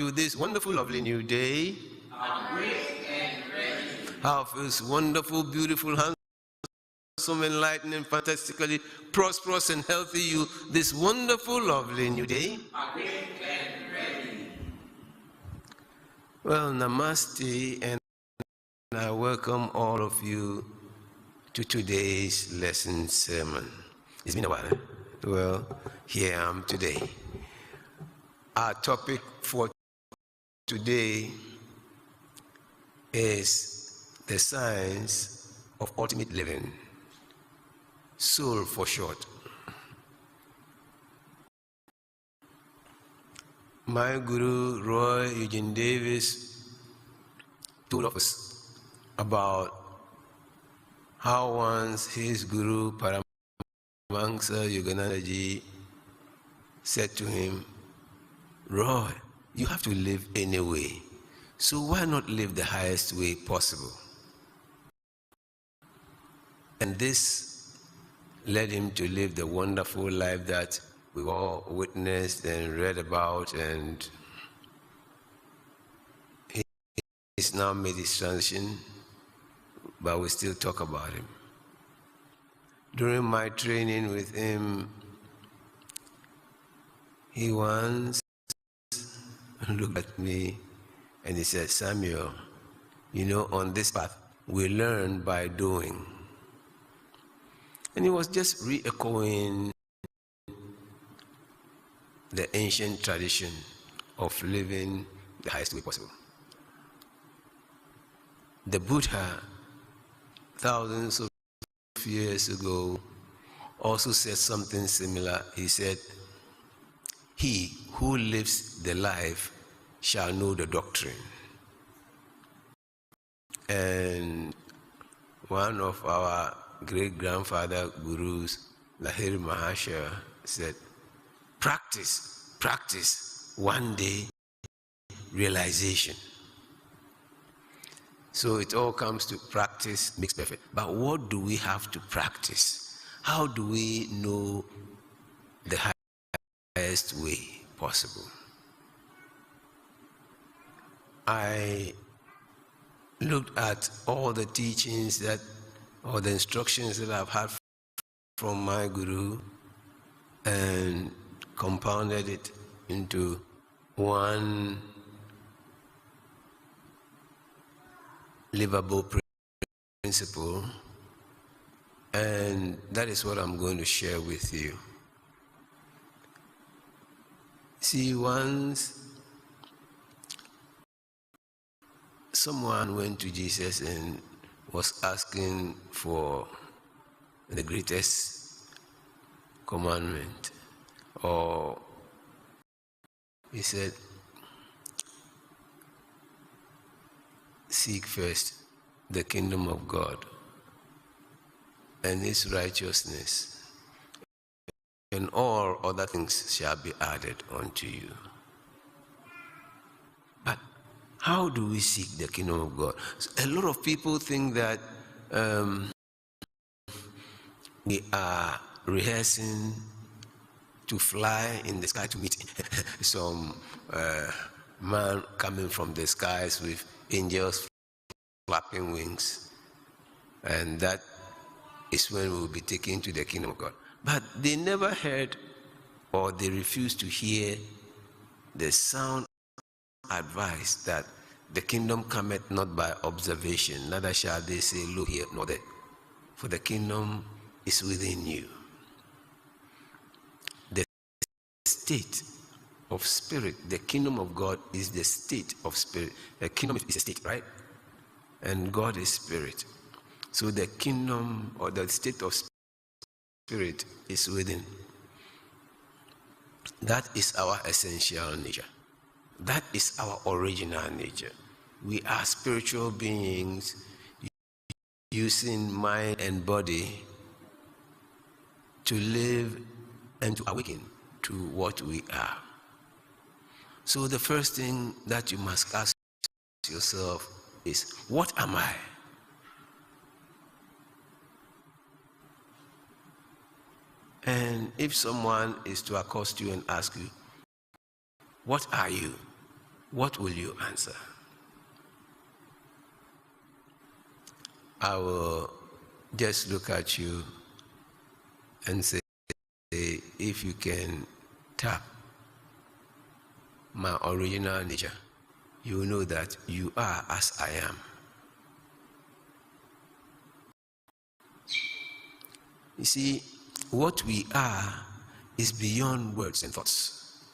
you this wonderful, lovely new day. Have this wonderful, beautiful, handsome, enlightening, fantastically prosperous and healthy you this wonderful, lovely new day. Well, namaste, and I welcome all of you to today's lesson sermon. It's been a while, eh? Well, here I am today. Our topic for today is the science of ultimate living, soul for short. My Guru Roy Eugene Davis told us about how once his Guru Paramahansa Yoganandaji said to him, Roy, you have to live anyway, so why not live the highest way possible? And this led him to live the wonderful life that we've all witnessed and read about, and he's now made his transition, but we still talk about him. During my training with him, he once looked at me and he said, Samuel, you know, on this path, we learn by doing. And he was just re-echoing the ancient tradition of living the highest way possible. The Buddha, thousands of years ago, also said something similar. He said, he who lives the life shall know the doctrine. And one of our great-grandfather gurus, Lahiri Mahasaya, said, practice, practice, one day realization. So it all comes to practice makes perfect. But what do we have to practice? How do we know the highest way possible? I looked at all the teachings that, or the instructions that I've had from my Guru and compounded it into one livable principle, and that is what I'm going to share with you. See, once someone went to Jesus and was asking for the greatest commandment, or he said, seek first the kingdom of God and his righteousness, and all other things shall be added unto you. But how do we seek the kingdom of God? So a lot of people think that we are rehearsing to fly in the sky to meet some man coming from the skies with angels flapping wings, and that is when we will be taken to the kingdom of God. But they never heard, or they refused to hear the sound advice that the kingdom cometh not by observation, neither shall they say, look here nor there, for the kingdom is within you. The state of spirit, the kingdom of God is the state of spirit. The kingdom is a state, right? And God is spirit. So the kingdom, or the state of spirit, is within. That is our essential nature. That is our original nature. We are spiritual beings using mind and body to live and to awaken to what we are. So the first thing that you must ask yourself is, what am I? And if someone is to accost you and ask you, what are you? what will you answer? I will just look at you and say, if you can tap my original nature, you will know that you are as I am. You see, what we are is beyond words and thoughts.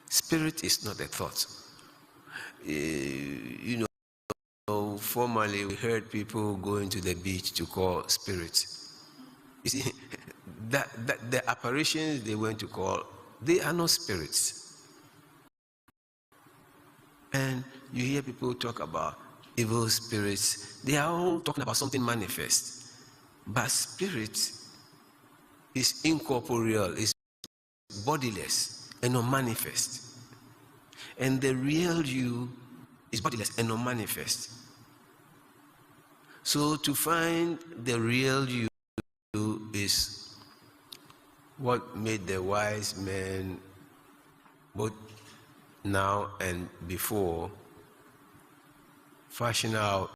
Spirit is not a thought. You know, formerly we heard people going to the beach to call spirits. You see, that the apparitions they went to call, they are not spirits. And you hear people talk about evil spirits. They are all talking about something manifest. But spirit is incorporeal, is bodiless and non-manifest. And the real you is bodiless and non-manifest. So to find the real you is what made the wise men, both now and before, fashion out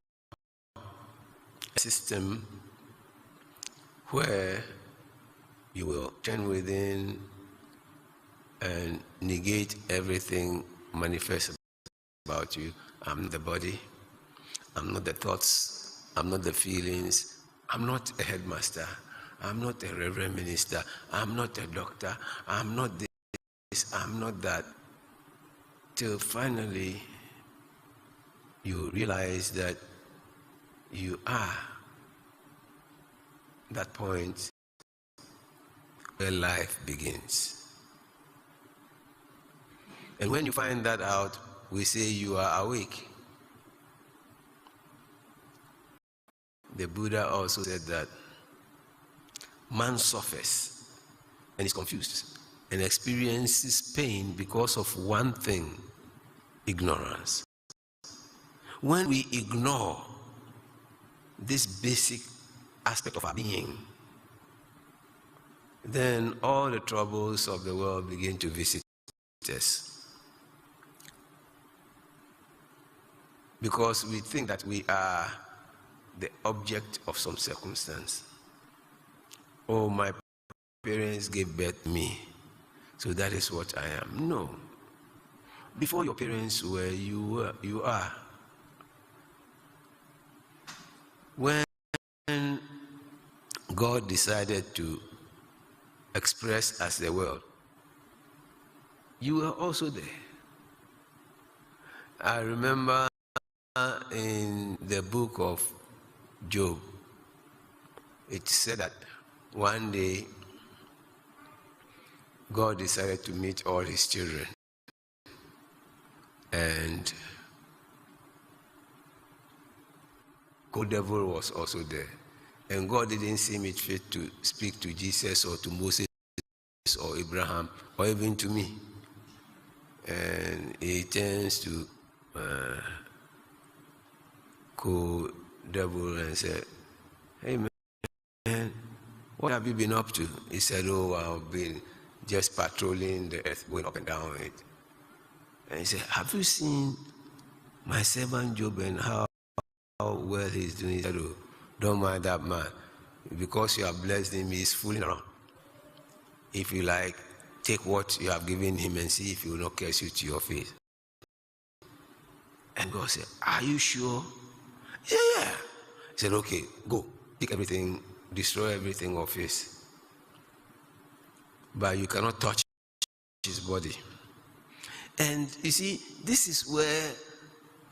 a system where you will turn within and negate everything manifest about you. I'm not the body, I'm not the thoughts, I'm not the feelings, I'm not a headmaster, I'm not a reverend minister, I'm not a doctor, I'm not this, I'm not that. Till finally you realize that you are that point where life begins. And when you find that out, we say you are awake. The Buddha also said that man suffers and is confused and experiences pain because of one thing: ignorance. When we ignore this basic aspect of our being, then all the troubles of the world begin to visit us. Because we think that we are the object of some circumstance. Oh, my parents gave birth to me, so that is what I am. No. Before your parents were, you are. When God decided to express as the world, you were also there. I remember in the book of Job, it said that one day God decided to meet all his children, and devil was also there. And God didn't seem it fit to speak to Jesus or to Moses or Abraham or even to me. And he turns to devil and said, "Hey man, what have you been up to?" He said, "Oh, I've been just patrolling the earth, going up and down it." And he said, "Have you seen my servant Job and how well he's doing?" He said, "Oh, don't mind that man. Because you have blessed him, he's fooling around. If you like, take what you have given him and see if he will not curse you to your face." And God said, "Are you sure?" Yeah. He said, "Okay, go, take everything, destroy everything of his. But you cannot touch his body." And you see, this is where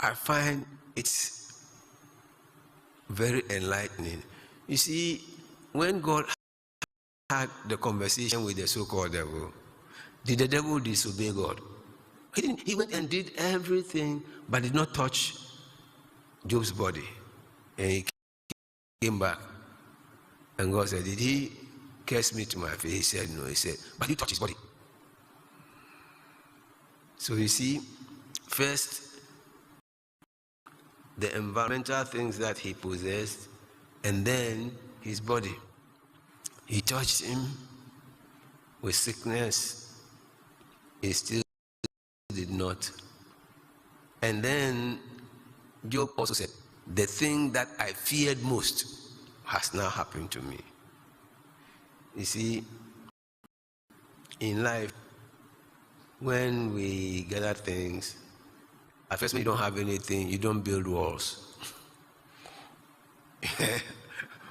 I find it's very enlightening. You see, when God had the conversation with the so-called devil, did the devil disobey God? He didn't. He went and did everything, but did not touch Job's body. And he came back. And God said, "Did he curse me to my face?" He said, "No." He said, "But you touch his body." So you see, first, the environmental things that he possessed, and then his body. He touched him with sickness. He still did not And then Job also said, the thing that I feared most has now happened to me. You see, in life, when we gather things, at first when you don't have anything, you don't build walls.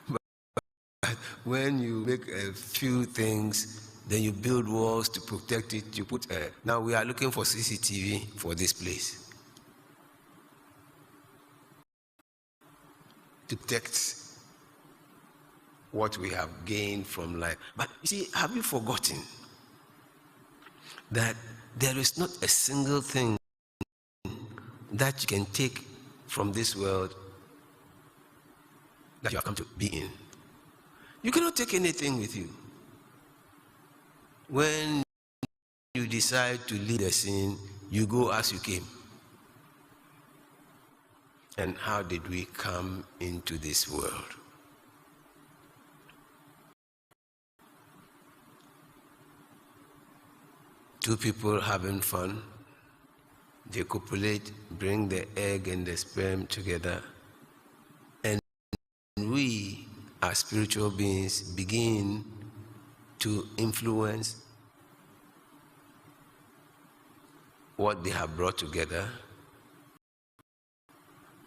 But when you make a few things, then you build walls to protect it. You put now we are looking for CCTV for this place to protect what we have gained from life. But you see, have you forgotten that there is not a single thing that you can take from this world that you have come to be in? You cannot take anything with you. When you decide to leave the scene, you go as you came. And how did we come into this world? Two people having fun, they copulate, bring the egg and the sperm together, and we, as spiritual beings, begin to influence what they have brought together.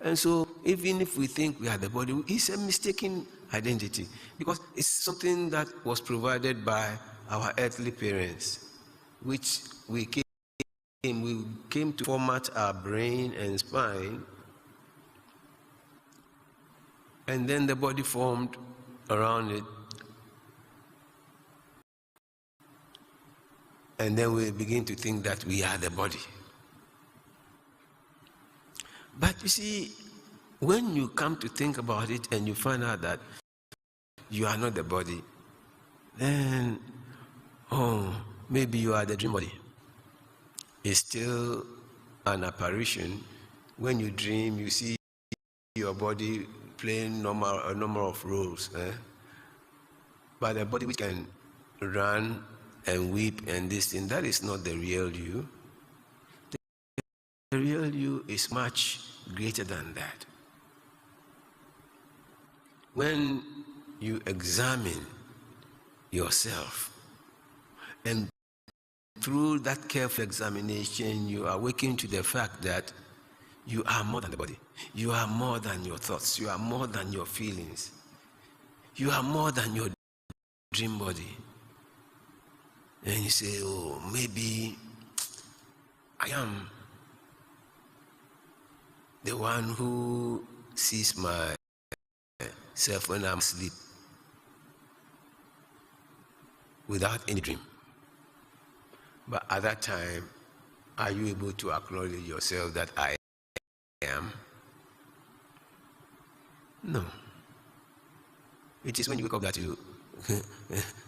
And so, even if we think we are the body, it's a mistaken identity, because it's something that was provided by our earthly parents, which we came to format our brain and spine, and then the body formed around it, and then we begin to think that we are the body. But you see, when you come to think about it and you find out that you are not the body, then, maybe you are the dream body. It's still an apparition. When you dream, you see your body playing a number of roles. But a body which can run and weep and this thing, that is not the real you. The real you is much greater than that. When you examine yourself, and through that careful examination, you awaken to the fact that you are more than the body. You are more than your thoughts. You are more than your feelings. You are more than your dream body. And you say, maybe I am the one who sees myself when I'm asleep without any dream. But at that time, are you able to acknowledge yourself that I am? No. It is when you wake up that you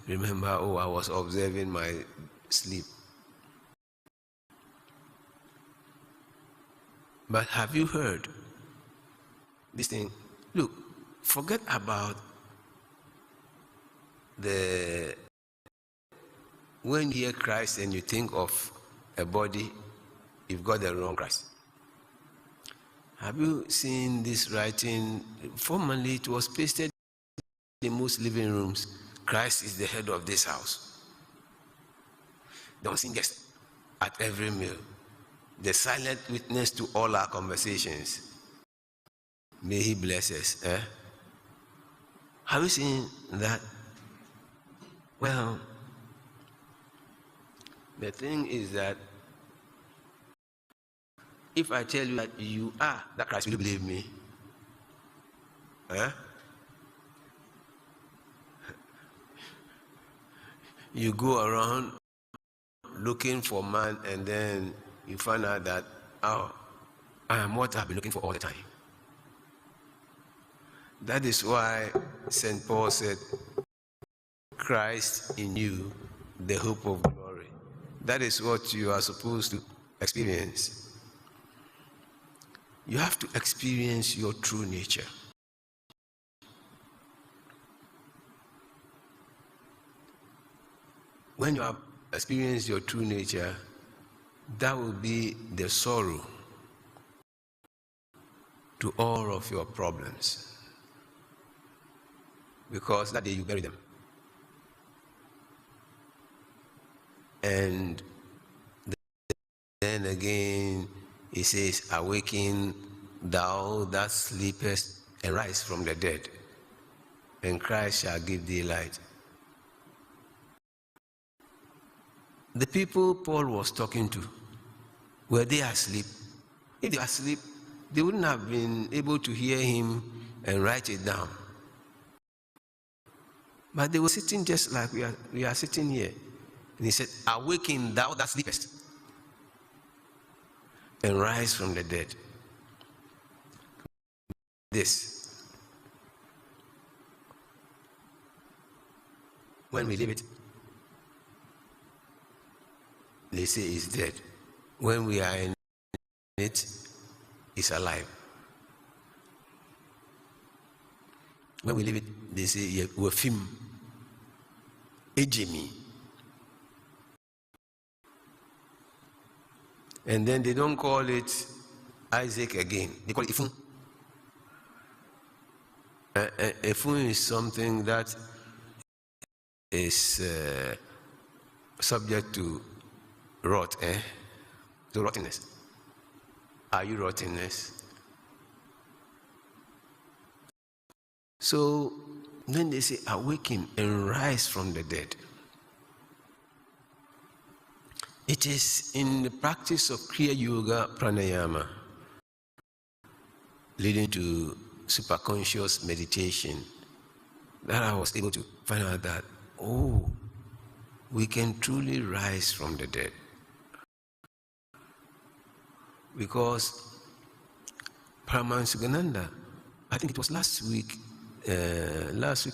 remember, I was observing my sleep. But have you heard this thing? Look, forget about when you hear Christ and you think of a body, you've got the wrong Christ. Have you seen this writing? Formerly, it was pasted in most living rooms. Christ is the head of this house. Don't sing guest at every meal. The silent witness to all our conversations. May he bless us. Have you seen that? Well, the thing is that if I tell you that you are that Christ, will you believe me? You go around looking for man, and then you find out that, I am what I've been looking for all the time. That is why St. Paul said, Christ in you, the hope of glory. That is what you are supposed to experience. You have to experience your true nature. When you have experienced your true nature, that will be the sorrow to all of your problems, because that day you bury them. And then again, he says, awaken thou that sleepest, and rise from the dead, and Christ shall give thee light. The people Paul was talking to, were they asleep? If they were asleep, they wouldn't have been able to hear him and write it down. But they were sitting just like we are sitting here. And he said, awaken thou that sleepest, and rise from the dead. This, when we leave it, they say it's dead. When we are in it, it's alive. When we leave it, they say we're film, ejimi. And then they don't call it Isaac again. They call it Ifun. Ifun is something that is subject to rot, to rottenness. Are you rottenness? So then they say, awaken and rise from the dead. It is in the practice of Kriya Yoga Pranayama, leading to superconscious meditation, that I was able to find out that, we can truly rise from the dead. Because Paramahansa Yogananda, I think it was last week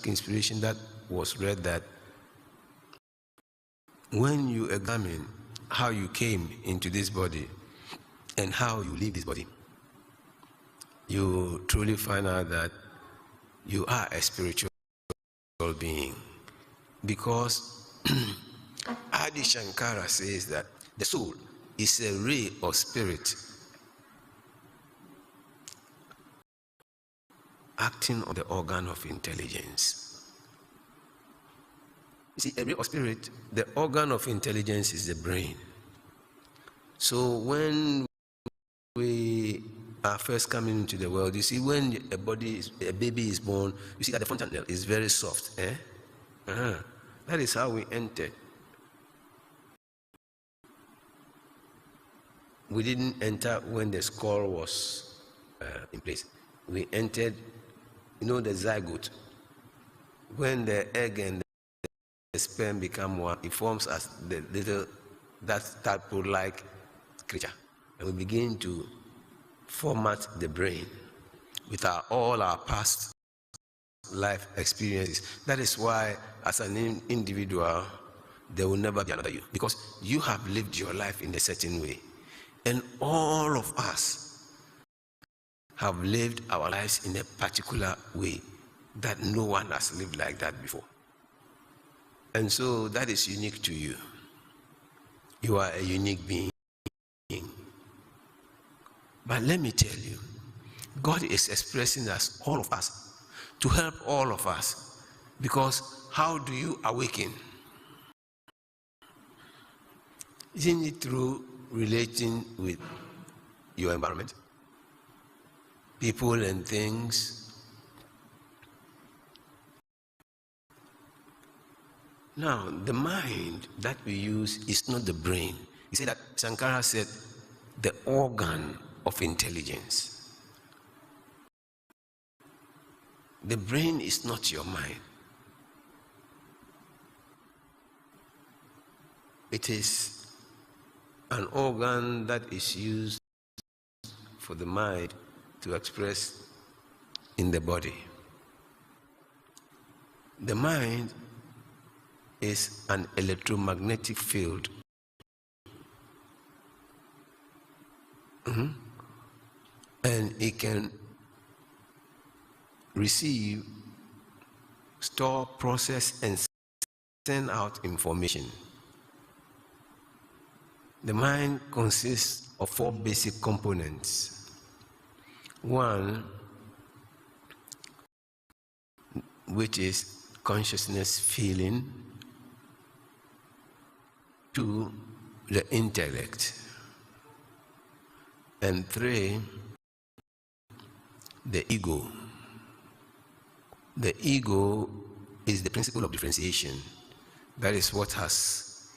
inspiration that was read, that when you examine how you came into this body and how you leave this body, you truly find out that you are a spiritual being. Because Adi Shankara says that the soul is a ray of spirit acting on the organ of intelligence. You see, a ray of spirit, the organ of intelligence is the brain. So when we are first coming into the world, you see, when a baby is born, you see that the fontanelle is very soft. That is how we entered. We didn't enter when the skull was in place. We entered, the zygote. When the egg and the sperm become one, it forms as that tadpole-like creature. And we begin to format the brain with all our past life experiences. That is why, as an individual, there will never be another you, because you have lived your life in a certain way. And all of us have lived our lives in a particular way that no one has lived like that before. And so that is unique to you. You are a unique being. But let me tell you, God is expressing us, all of us, to help all of us. Because how do you awaken? Isn't it through relating with your environment, people and things? Now, the mind that we use is not the brain. He said that Sankara said the organ of intelligence. The brain is not your mind. It is an organ that is used for the mind to express in the body. The mind is an electromagnetic field. And it can receive, store, process, and send out information. The mind consists of 4 basic components. One, which is consciousness feeling. Two, the intellect. And three, the ego. The ego is the principle of differentiation. That is what has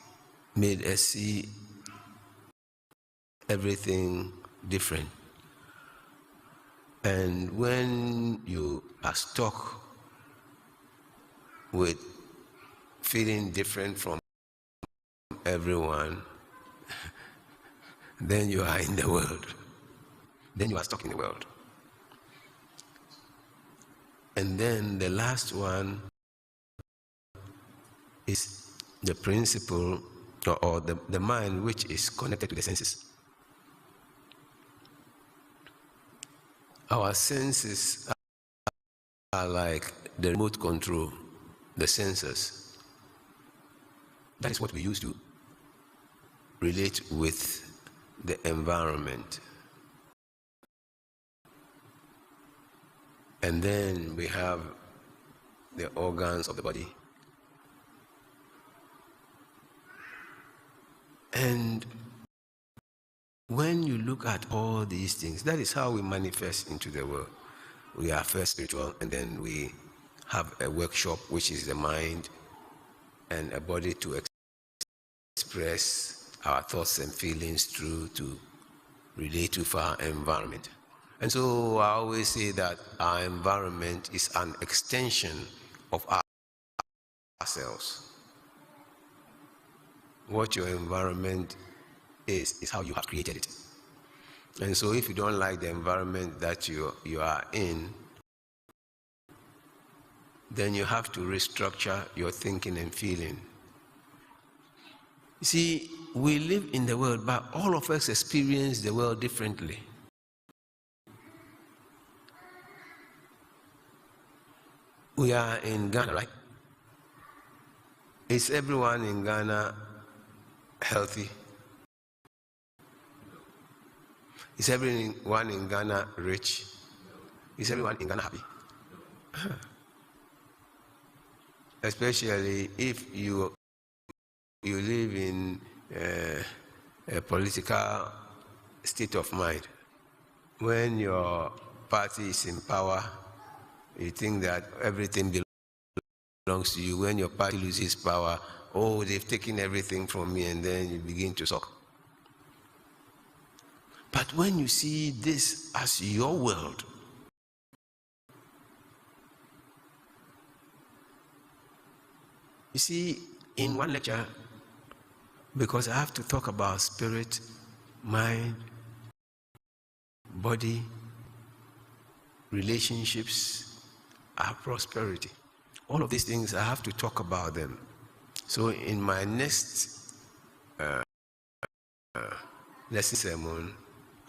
made us see everything different. And when you are stuck with feeling different from everyone, then you are in the world. Then you are stuck in the world. And then the last one is the principle or the mind, which is connected to the senses. Our senses are like the remote control, the sensors. That is what we use to relate with the environment. And then we have the organs of the body. And when you look at all these things, that is how we manifest into the world. We are first spiritual, and then we have a workshop, which is the mind, and a body to express our thoughts and feelings through, to relate with our environment. And so I always say that our environment is an extension of ourselves. What your environment is how you have created it. And so if you don't like the environment that you are in, then you have to restructure your thinking and feeling. You see, we live in the world, but all of us experience the world differently. We are in Ghana, right? Is everyone in Ghana healthy? Is everyone in Ghana rich? Is everyone in Ghana happy? Especially if you live in a political state of mind. When your party is in power, you think that everything belongs to you. When your party loses power, oh, they've taken everything from me, and then you begin to suck. But when you see this as your world, you see, in one lecture, because I have to talk about spirit, mind, body, relationships, our prosperity. All of these things, I have to talk about them. So in my next lesson sermon,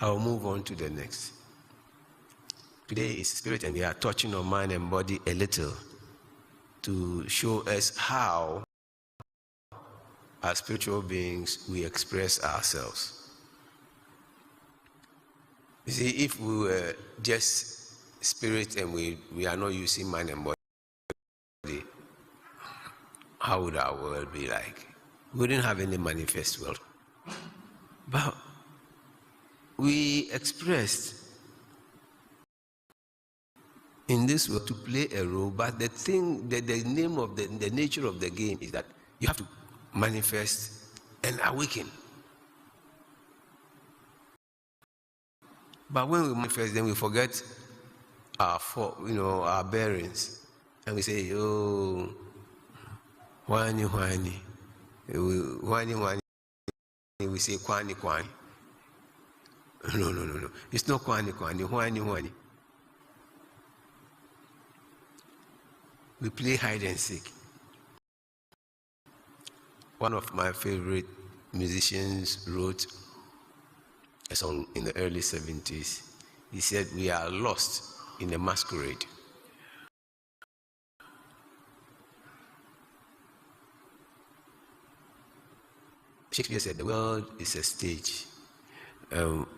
I'll move on to the next. Today is spirit, and we are touching on mind and body a little to show us how, as spiritual beings, we express ourselves. You see, if we were just spirit and we are not using mind and body, how would our world be like? We wouldn't have any manifest world. But we expressed in this world to play a role, but the name of the nature of the game is that you have to manifest and awaken. But when we manifest, then we forget our bearings, and we say, oh, wani, we say kwani. No. It's not kwani. We play hide and seek. One of my favorite musicians wrote a song in the early 70s. He said, we are lost in a masquerade. Shakespeare said, the world is a stage.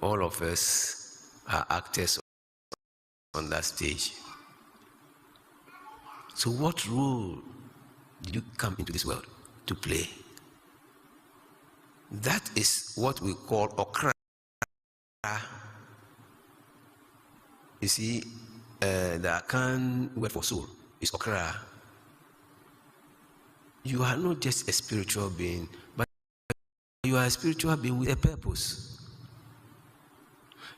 All of us are actors on that stage. So what role did you come into this world to play? That is what we call okra. You see, the Akan word for soul is okra. You are not just a spiritual being, but you are a spiritual being with a purpose.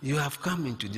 You have come into this